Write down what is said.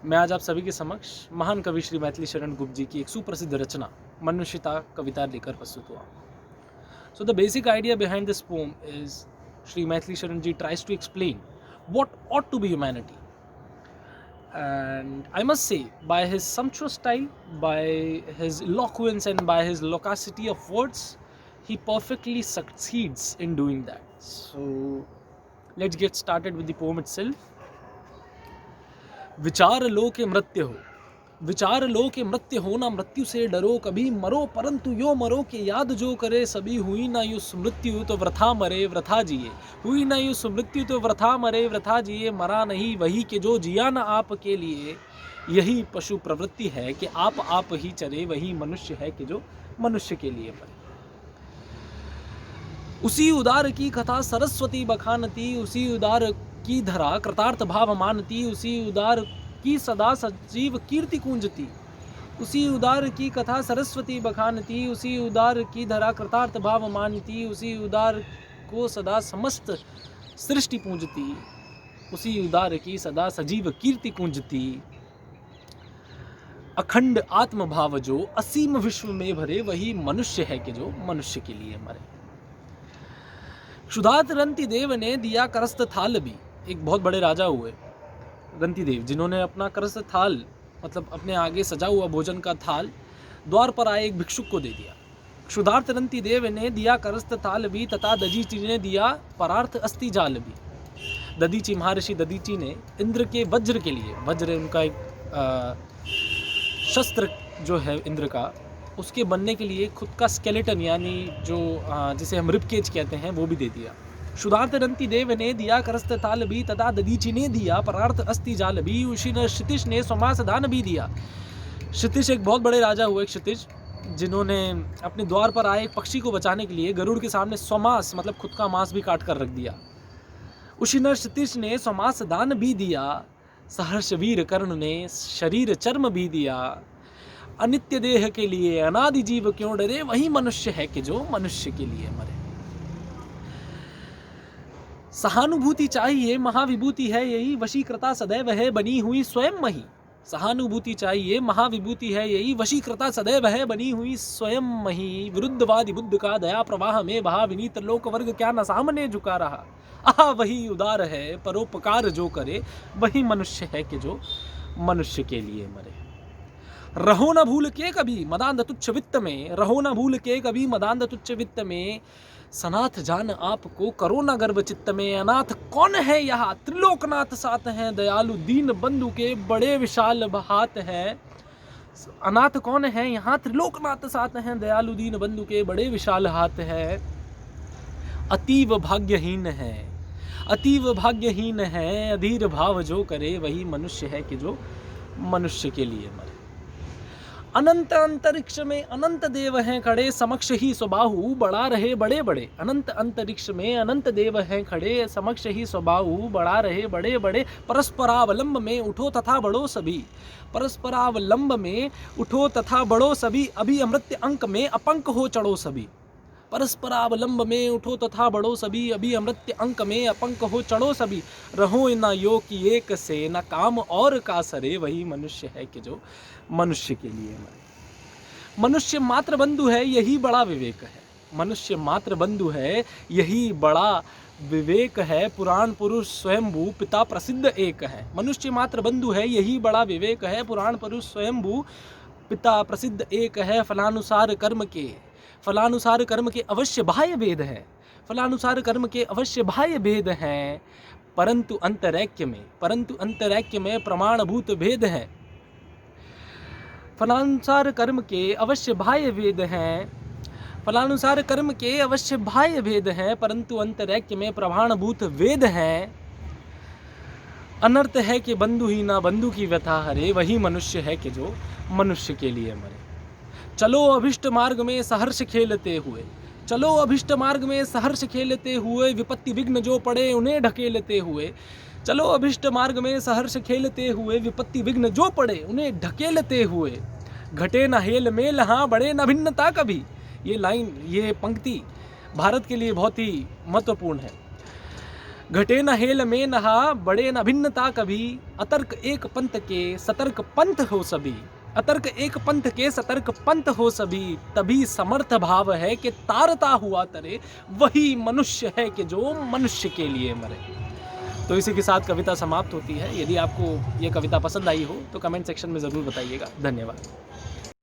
मैं आज आप सभी के समक्ष महान कवि श्री मैथिली शरण गुप्त जी की एक सुप्रसिद्ध रचना मनुष्यता कविता लेकर प्रस्तुत हुआ। So the basic idea behind this poem is Sri Maithili Sharan ji tries to explain what ought to be humanity. And I must say, by his sumptuous style, by his eloquence and by his loquacity of words, he perfectly succeeds in doing that. So let's get started with the poem itself. विचार लो के मृत्यु हो, विचार लो के मृत्यु हो, ना मृत्यु से डरो कभी मरो, परंतु यो मरो के याद जो करे सभी। हुई ना यु स्मृत्यु तो वृथा मरे वृथा जिए, हुई ना यु स्मृत्यु तो वृथा मरे वृथा जिए। मरा नहीं वही के जो जिया न आपके लिए, यही पशु प्रवृत्ति है कि आप ही चरे, वही मनुष्य है कि जो मनुष्य के लिए मरे। उसी उदार की कथा सरस्वती बखानती, उसी उदार की धरा कृतार्थ भाव मानती, उसी उदार की सदा सजीव कीर्ति कुंजती। उसी उदार की कथा सरस्वती बखानती, उसी उदार की धरा कृतार्थ भाव मानती, उसी उदार को सदा समस्त सृष्टि पूंजती, उसी उदार की सदा सजीव कीर्ति कुंजती। अखंड आत्म भाव जो असीम विश्व में भरे, वही मनुष्य है कि जो मनुष्य के लिए मरे। क्षुधात रंति देव ने दिया करस्त थाल भी, एक बहुत बड़े राजा हुए रंति देव, जिन्होंने अपना करस्त थाल मतलब अपने आगे सजा हुआ भोजन का थाल द्वार पर आए एक भिक्षुक को दे दिया। क्षुधार्थ रंति देव ने दिया करस्त थाल भी, तथा दधीचि ने दिया परार्थ अस्थि जाल भी। दधीचि महर्षि दधीचि ने इंद्र के वज्र के लिए, वज्र उनका एक शस्त्र जो है इंद्र का, उसके बनने के लिए खुद का स्केलेटन यानी जो जिसे हम रिबकेज कहते हैं वो भी दे दिया। क्षुधार्थ रंति देव ने दिया करस्त थाल भी, तथा दधीचि ने दिया परार्थ अस्थि जाल भी। उसी ने क्षितिज ने समास दान भी दिया। क्षितिज एक बहुत बड़े राजा हुए क्षितिज, जिन्होंने अपने द्वार पर आए एक पक्षी को बचाने के लिए गरुड़ के सामने स्वमास मतलब खुद का मांस भी काट कर रख दिया। उसी ने क्षितिज ने समास दान भी दिया। सहर्ष वीर कर्ण ने शरीर चर्म भी दिया। अनित्य देह के लिए अनादि जीव क्यों डरे, वही मनुष्य है कि जो मनुष्य के लिए मरे। सहानुभूति चाहिए महाविभूति है यही, वशीकृता सदैव है बनी हुई स्वयं मही। सहानुभूति चाहिए महाविभूति है यही, वशीकृता सदैव है बनी हुई स्वयं मही। विरुद्धवादी बुद्ध का दया प्रवाह में बहा, विनीत लोक वर्ग क्या न सामने झुका रहा। आह वही उदार है परोपकार जो करे, वही मनुष्य है कि जो मनुष्य के लिए मरे। रहो न भूल के कभी मदांध तुच्छ वित्त में, रहो न भूल के कभी मदांध तुच्छ वित्त में। सनाथ जान आपको करो न गर्व चित्त में, अनाथ कौन है यहाँ त्रिलोकनाथ साथ हैं, दयालु दीन बंधु के बड़े विशाल हाथ हैं। अनाथ कौन है यहाँ त्रिलोकनाथ साथ हैं, दयालु दीन बंधु के बड़े विशाल हाथ हैं। अतीव भाग्यहीन है, अतीव भाग्यहीन है, अधीर भाव जो करे, वही मनुष्य है कि जो मनुष्य के लिए मरे। अनंत अंतरिक्ष में अनंत देव हैं खड़े, समक्ष ही स्वबाहु बढ़ा रहे बड़े बड़े। अनंत अंतरिक्ष में अनंत देव हैं खड़े, समक्ष ही स्वबाहु बढ़ा रहे बड़े बड़े। परस्परावलंब में उठो तथा बढ़ो सभी, परस्परावलंब में उठो तथा बढ़ो सभी। अभी अमृत अंक में अपंक हो चढ़ो सभी, परस्परावलंब में उठो तथा बढ़ो सभी। अभी अमृत अंक में अपंक हो चढ़ो सभी। रहो न यो की एक से, न काम और का सरे, वही मनुष्य है कि जो मनुष्य के लिए मरे। मनुष्य मात्र बंधु है यही बड़ा विवेक है, मनुष्य मात्र बंधु है यही बड़ा विवेक है। पुराण पुरुष स्वयंभू पिता प्रसिद्ध एक है। मनुष्य मात्र बंधु है यही बड़ा विवेक है, पुराण पुरुष स्वयंभू पिता प्रसिद्ध एक है। फलानुसार कर्म के, फलानुसार कर्म के अवश्य बाह्य भेद है, फलानुसार कर्म के अवश्य बाह्य भेद हैं। परंतु अंतरैक्य में, परंतु अंतरैक्य में प्रमाणभूत भेद है। फलानुसार कर्म के अवश्य बाह्य भेद हैं, फलानुसार कर्म के अवश्य बाह्य भेद हैं, परंतु अंतरैक्य में प्रमाणभूत वेद हैं। अनर्थ है कि बंधु ही ना बंधु की व्यथा हरे, वही मनुष्य है कि जो मनुष्य के लिए मरे। चलो अभिष्ट मार्ग में सहर्ष खेलते हुए, चलो अभिष्ट मार्ग में सहर्ष खेलते हुए। विपत्ति विघ्न जो पड़े उन्हें ढकेलते हुए, चलो अभिष्ट मार्ग में सहर्ष खेलते हुए। विपत्ति विघ्न जो पड़े उन्हें ढकेलते हुए। घटे न हेल मेल हाँ बढ़े न भिन्नता कभी। ये लाइन, ये पंक्ति भारत के लिए बहुत ही महत्वपूर्ण है। घटे न हेल में नहा, बढ़े न भिन्नता कभी, अतर्क एक पंथ के सतर्क पंथ हो सभी। अतर्क एक पंथ के सतर्क पंथ हो सभी, तभी समर्थ भाव है कि तारता हुआ तरे, वही मनुष्य है कि जो मनुष्य के लिए मरे। तो इसी के साथ कविता समाप्त होती है। यदि आपको ये कविता पसंद आई हो तो कमेंट सेक्शन में ज़रूर बताइएगा। धन्यवाद।